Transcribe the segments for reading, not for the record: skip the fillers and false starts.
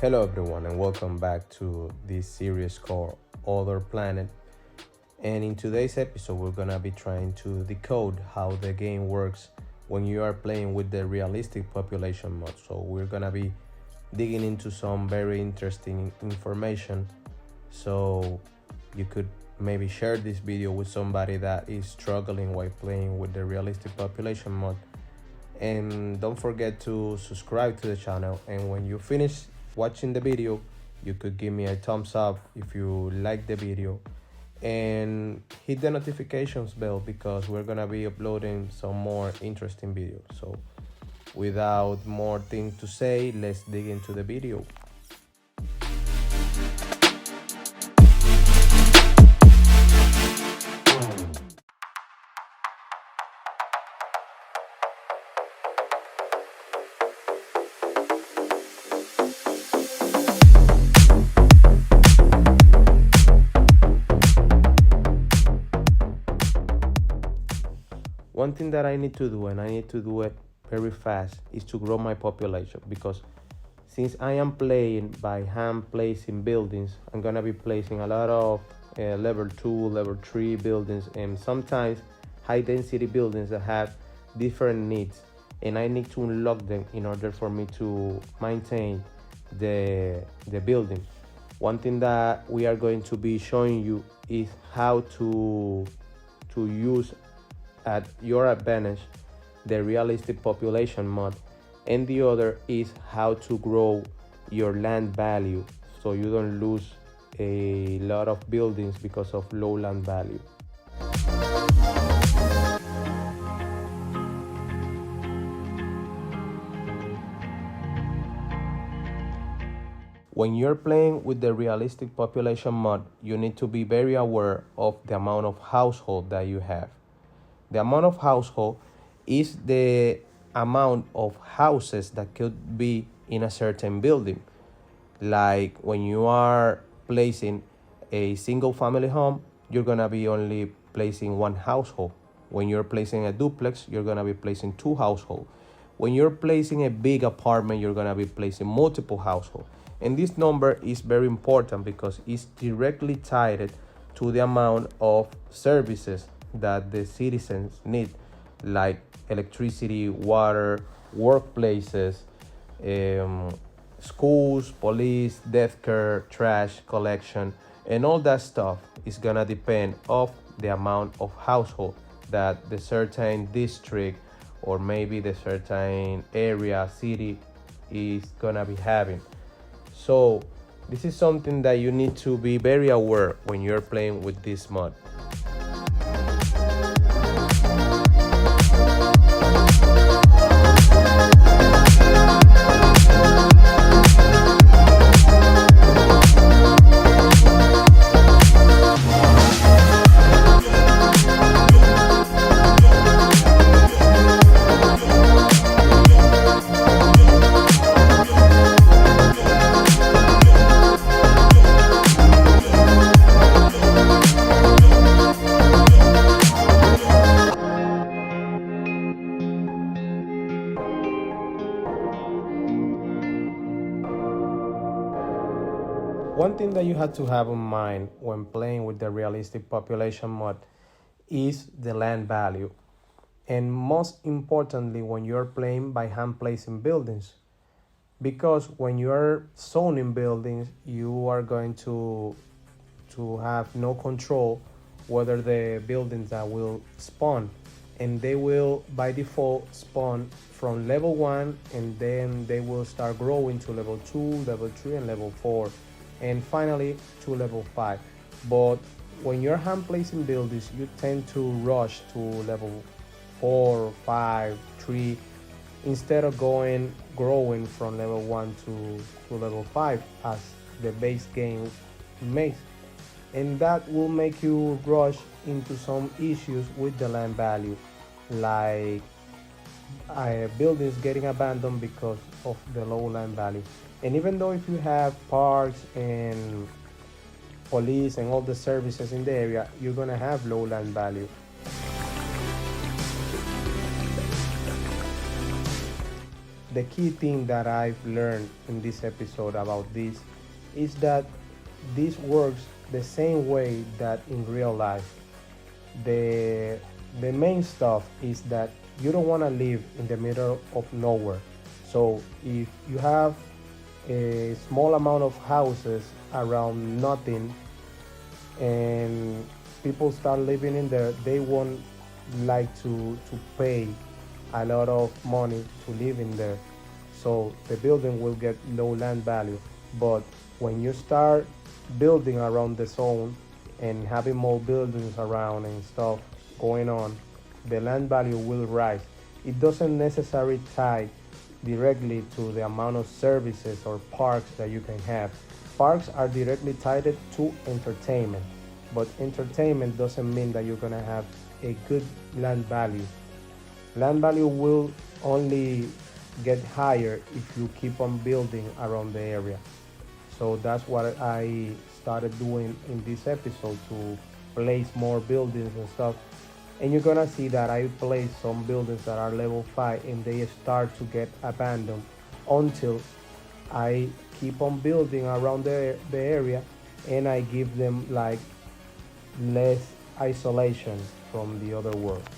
Hello everyone and welcome back to this series called Other Planet. And in today's episode we're gonna be trying to decode how the game works when you are playing with the realistic population mode. So we're gonna be digging into some very interesting information, so you could maybe share this video with somebody that is struggling while playing with the realistic population mode. And don't forget to subscribe to the channel, and when you finish watching the video you could give me a thumbs up if you like the video, and hit the notifications bell because we're gonna be uploading some more interesting videos. So without more things to say, let's dig into the video. One thing that I need to do, and I need to do it very fast, is to grow my population, because since I am playing by hand placing buildings, I'm gonna be placing a lot of level 2, level 3 buildings, and sometimes high density buildings that have different needs, and I need to unlock them in order for me to maintain the building. One thing that we are going to be showing you is how to use at your advantage the realistic population mod, and the other is how to grow your land value so you don't lose a lot of buildings because of low land value. When you're playing with the realistic population mod, you need to be very aware of the amount of household that you have. The amount of household is the amount of houses that could be in a certain building. Like when you are placing a single family home, you're gonna be only placing one household. When you're placing a duplex, you're gonna be placing 2 households. When you're placing a big apartment, you're gonna be placing multiple households. And this number is very important because it's directly tied to the amount of services that the citizens need, like electricity, water, workplaces, schools, police, death care, trash collection, and all that stuff is gonna depend of the amount of household that the certain district or maybe the certain area, city is gonna be having. So this is something that you need to be very aware when you're playing with this mod. One thing that you have to have in mind when playing with the realistic population mod is the land value. And most importantly, when you're playing by hand placing buildings. Because when you're zoning buildings, you are going to have no control whether the buildings that will spawn. And they will by default spawn from level 1, and then they will start growing to level 2, level 3, and level 4. And finally to level 5. But when you're hand placing buildings, you tend to rush to level 4, 5, 3, instead of growing from level 1 to level 5 as the base game makes. And that will make you rush into some issues with the land value, like buildings getting abandoned because of the low land value. And even though if you have parks and police and all the services in the area, you're gonna have low land value. The key thing that I've learned in this episode about this is that this works the same way that in real life. The the main stuff is that you don't want to live in the middle of nowhere. So if you have a small amount of houses around nothing and people start living in there, they won't like to pay a lot of money to live in there. So the building will get low land value. But when you start building around the zone and having more buildings around and stuff going on, the land value will rise. It doesn't necessarily tie directly to the amount of services or parks that you can have. Parks are directly tied to entertainment, but entertainment doesn't mean that you're gonna have a good land value. Land value will only get higher if you keep on building around the area. So that's what I started doing in this episode, to place more buildings and stuff. And you're gonna see that I place some buildings that are level 5 and they start to get abandoned until I keep on building around the area and I give them like less isolation from the other world.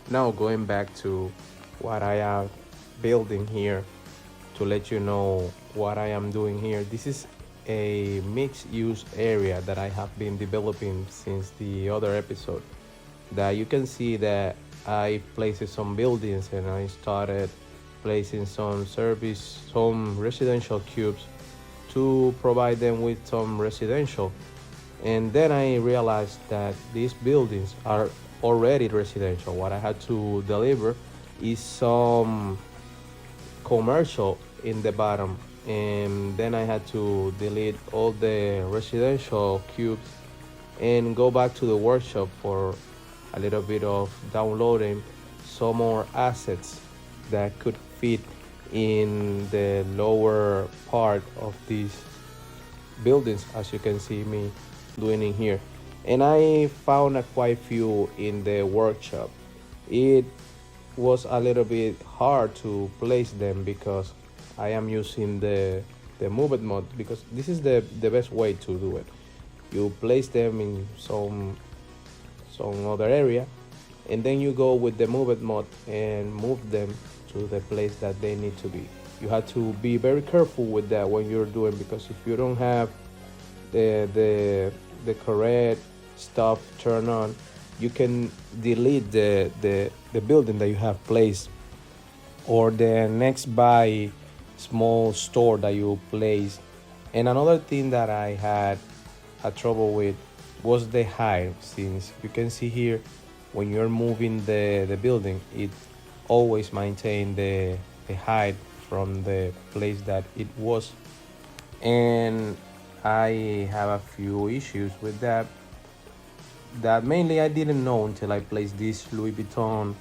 Now going back to what I am building here, to let you know what I am doing here. This is a mixed use area that I have been developing since the other episode. That you can see that I placed some buildings and I started placing some residential cubes to provide them with some residential. And then I realized that these buildings are already residential. What I had to deliver is some commercial in the bottom, and then I had to delete all the residential cubes and go back to the workshop for a little bit of downloading some more assets that could fit in the lower part of these buildings, as you can see me doing in here. And I found quite few in the workshop. It was a little bit hard to place them because I am using the move it mode, because this is the best way to do it. You place them in some other area and then you go with the move it mode and move them to the place that they need to be. You have to be very careful with that when you're doing, because if you don't have the correct stuff turned on, you can delete the building that you have placed, or the next by small store that you place. And another thing that I had a trouble with was the height, since you can see here when you're moving the building, it always maintain the height from the place that it was. And I have a few issues with that mainly I didn't know until I placed this Louis Vuitton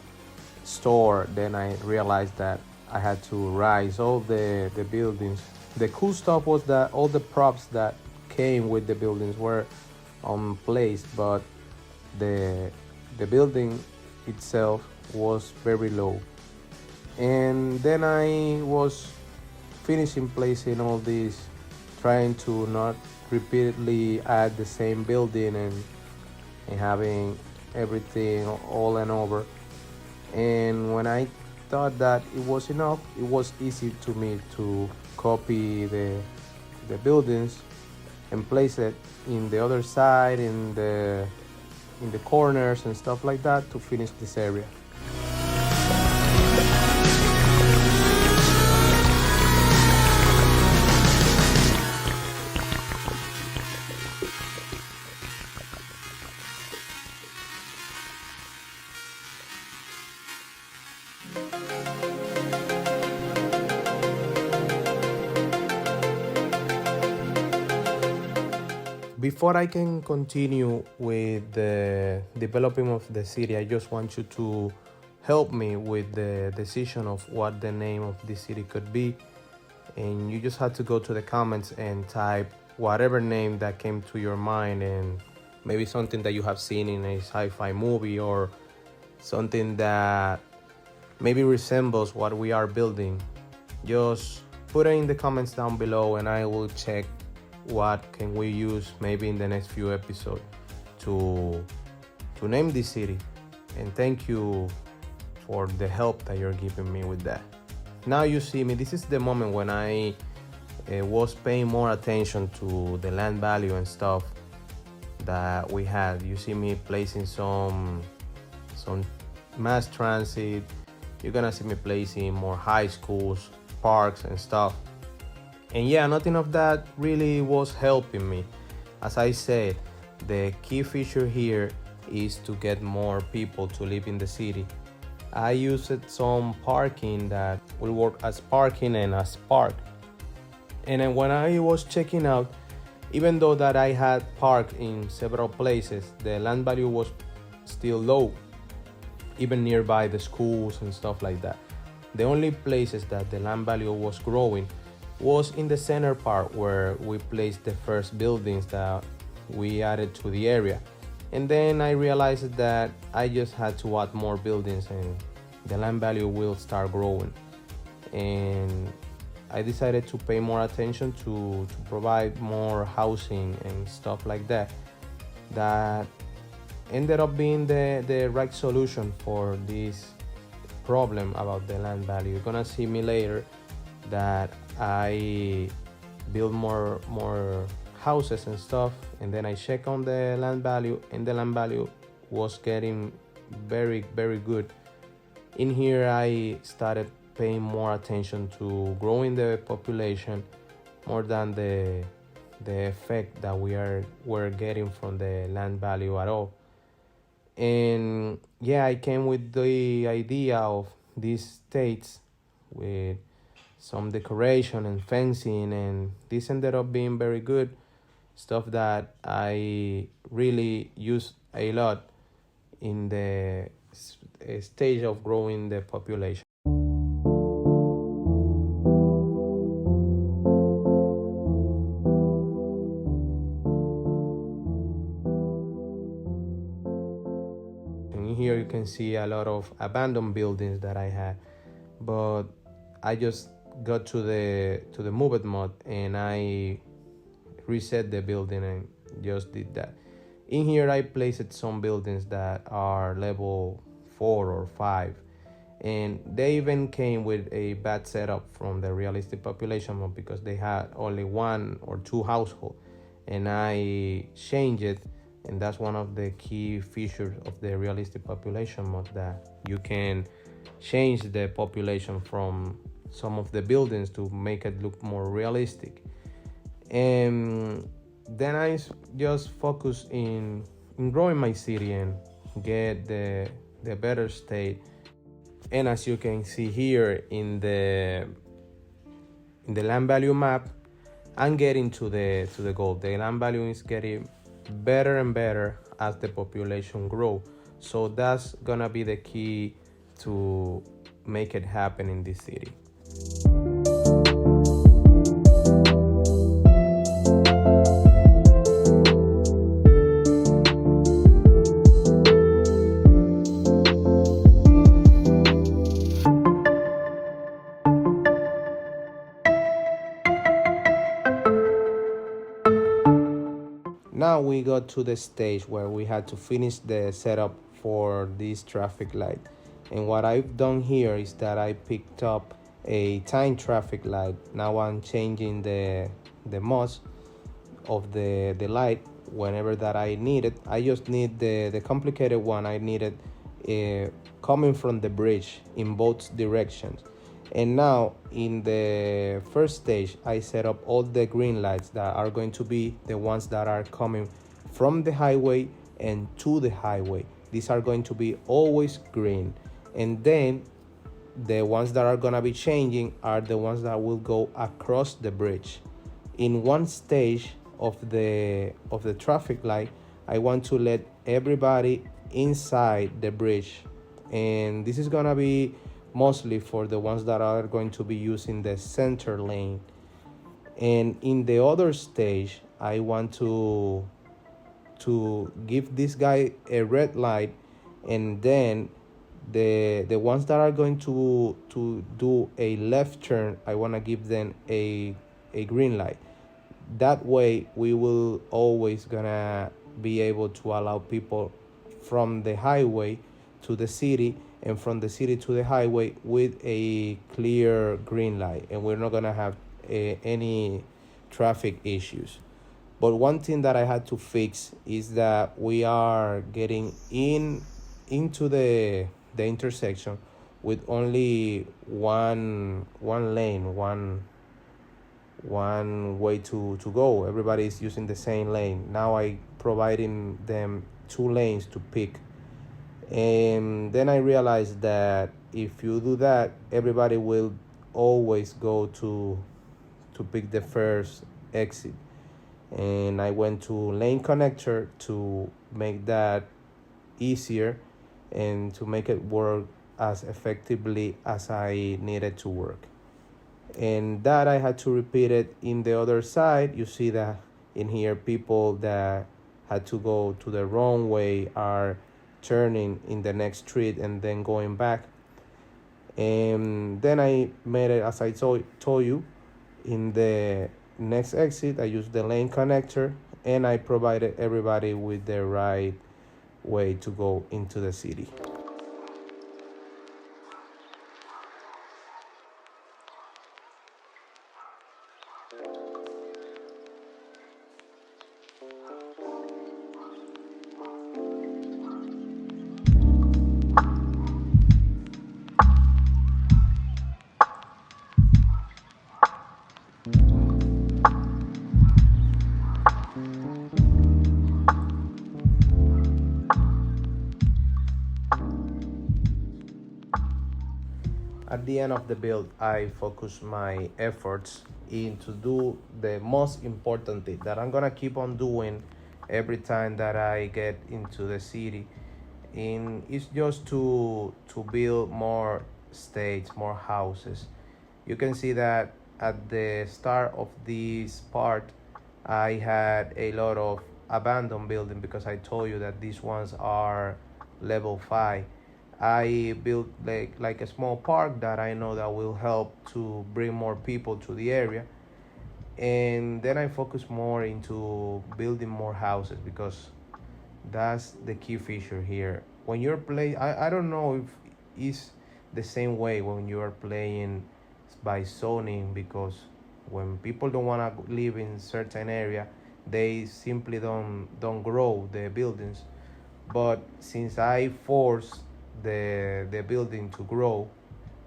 store. Then I realized that I had to rise all the buildings. The cool stuff was that all the props that came with the buildings were placed, but the building itself was very low. And then I was finishing placing all these, trying to not repeatedly add the same building and having everything all and over. And when I thought that it was enough, it was easy to me to copy the buildings and place it in the other side, in the corners and stuff like that, to finish this area. Before I can continue with the developing of the city, I just want you to help me with the decision of what the name of this city could be. And you just have to go to the comments and type whatever name that came to your mind, and maybe something that you have seen in a sci-fi movie or something that maybe resembles what we are building. Just put it in the comments down below and I will check what can we use maybe in the next few episodes to name this city. And thank you for the help that you're giving me with that. Now you see me, this is the moment when I was paying more attention to the land value and stuff that we had. You see me placing some mass transit. You're gonna see me placing more high schools, parks and stuff. And yeah, nothing of that really was helping me. As I said, the key feature here is to get more people to live in the city. I used some parking that will work as parking and as park. And then when I was checking out, even though that I had parked in several places, the land value was still low, even nearby the schools and stuff like that. The only places that the land value was growing was in the center part where we placed the first buildings that we added to the area. And then I realized that I just had to add more buildings and the land value will start growing. And I decided to pay more attention to provide more housing and stuff like that. That ended up being the right solution for this problem about the land value. You're gonna see me later that I build more houses and stuff, and then I check on the land value, and the land value was getting very good. In here I started paying more attention to growing the population more than the effect that we're getting from the land value at all. And yeah, I came with the idea of these states with some decoration and fencing, and this ended up being very good stuff that I really use a lot in the stage of growing the population. And here you can see a lot of abandoned buildings that I had, but I just got to the move it mode and I reset the building and just did that. In here I placed some buildings that are level 4 or 5, and they even came with a bad setup from the realistic population mode because they had only 1 or 2 households, and I changed it. And that's one of the key features of the realistic population mode, that you can change the population from some of the buildings to make it look more realistic. And then I just focus in growing my city and get the better state. And as you can see here in the land value map, I'm getting to the goal. The land value is getting better and better as the population grow. So that's gonna be the key to make it happen in this city. Now we got to the stage where we had to finish the setup for this traffic light. And what I've done here is that I picked up a time traffic light. Now I'm changing the modes of the light whenever that I need it. I just need the complicated one. I need it coming from the bridge in both directions. And now in the first stage, I set up all the green lights that are going to be the ones that are coming from the highway and to the highway. These are going to be always green. And then the ones that are gonna be changing are the ones that will go across the bridge. In one stage of the traffic light, I want to let everybody inside the bridge, and this is gonna be mostly for the ones that are going to be using the center lane. And in the other stage, I want to give this guy a red light, and then the ones that are going to do a left turn, I want to give them a green light. That way we will always gonna be able to allow people from the highway to the city, and from the city to the highway with a clear green light, and we're not gonna have any traffic issues. But one thing that I had to fix is that we are getting into the intersection with only one lane, one way to go. Everybody is using the same lane. Now I providing them 2 lanes to pick. And then I realized that if you do that, everybody will always go to pick the first exit. And I went to lane connector to make that easier and to make it work as effectively as I needed to work. And that I had to repeat it in the other side. You see that in here, people that had to go to the wrong way are turning in the next street and then going back. And then I made it as I told you. In the next exit, I used the lane connector, and I provided everybody with the right way to go into the city. At the end of the build, I focus my efforts in to do the most important thing that I'm gonna keep on doing every time that I get into the city. And it's just to build more states, more houses. You can see that at the start of this part, I had a lot of abandoned building because I told you that these ones are level 5. I built like a small park that I know that will help to bring more people to the area. And then I focus more into building more houses because that's the key feature here. When you're playing, I don't know if it's the same way when you are playing by zoning, because when people don't want to live in certain area, they simply don't grow the buildings. But since I force the building to grow,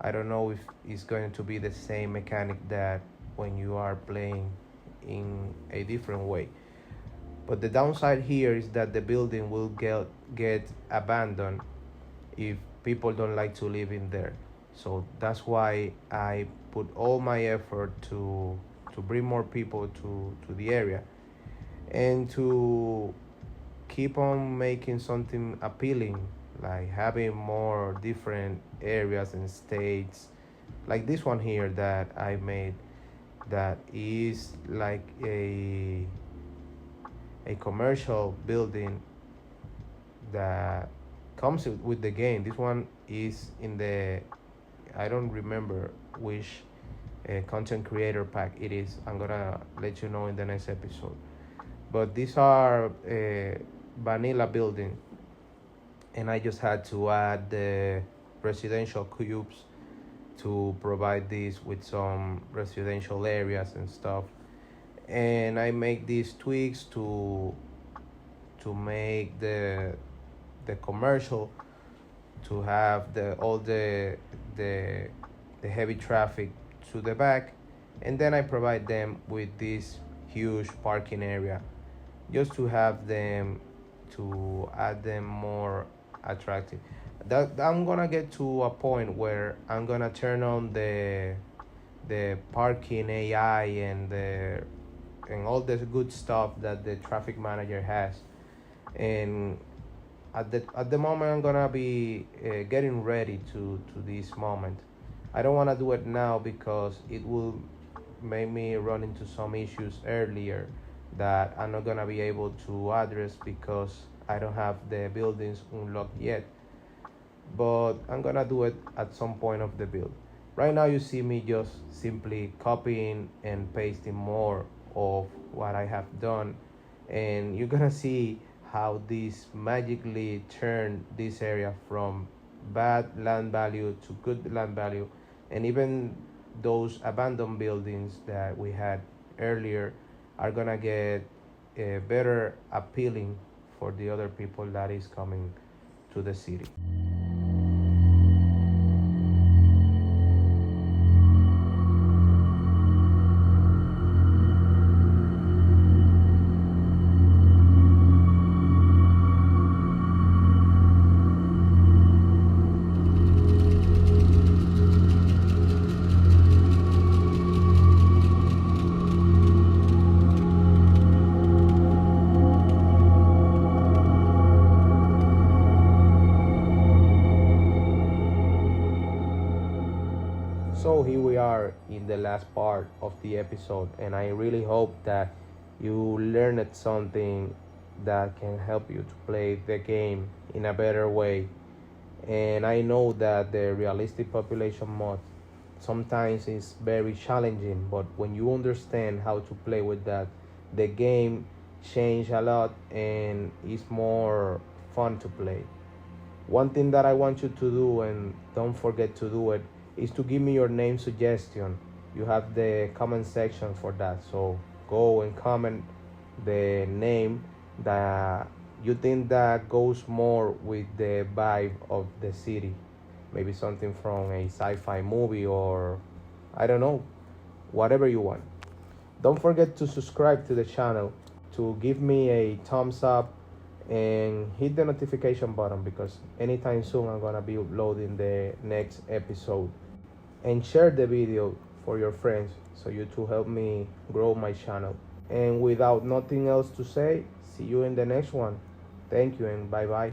I don't know if it's going to be the same mechanic that when you are playing in a different way. But the downside here is that the building will get abandoned if people don't like to live in there. So that's why I put all my effort to bring more people to the area, and to keep on making something appealing, like having more different areas and states, like this one here that I made, that is like a commercial building that comes with the game. This one is in the, I don't remember which content creator pack it is. I'm gonna let you know in the next episode. But these are vanilla building, and I just had to add the residential cubes to provide this with some residential areas and stuff. And I make these tweaks to make the commercial to have all the heavy traffic to the back, and then I provide them with this huge parking area just to have them, to add them more attractive. That I'm gonna get to a point where I'm gonna turn on the parking AI and the and all the good stuff that the traffic manager has. And at the moment, I'm gonna be getting ready to this moment. I don't want to do it now because it will make me run into some issues earlier that I'm not gonna be able to address because I don't have the buildings unlocked yet. But I'm gonna do it at some point of the build. Right now you see me just simply copying and pasting more of what I have done, and you're gonna see how this magically turned this area from bad land value to good land value, and even those abandoned buildings that we had earlier are gonna get better appealing for the other people that is coming to the city. So here we are in the last part of the episode, and I really hope that you learned something that can help you to play the game in a better way. And I know that the realistic population mod sometimes is very challenging, but when you understand how to play with that, the game change a lot and it's more fun to play. One thing that I want you to do, and don't forget to do it, is to give me your name suggestion. You have the comment section for that, so go and comment the name that you think that goes more with the vibe of the city. Maybe something from a sci-fi movie, or I don't know, whatever you want. Don't forget to subscribe to the channel, to give me a thumbs up, and hit the notification button because anytime soon I'm gonna be uploading the next episode. And share the video for your friends so you to help me grow my channel. And without nothing else to say, see you in the next one. Thank you and bye bye.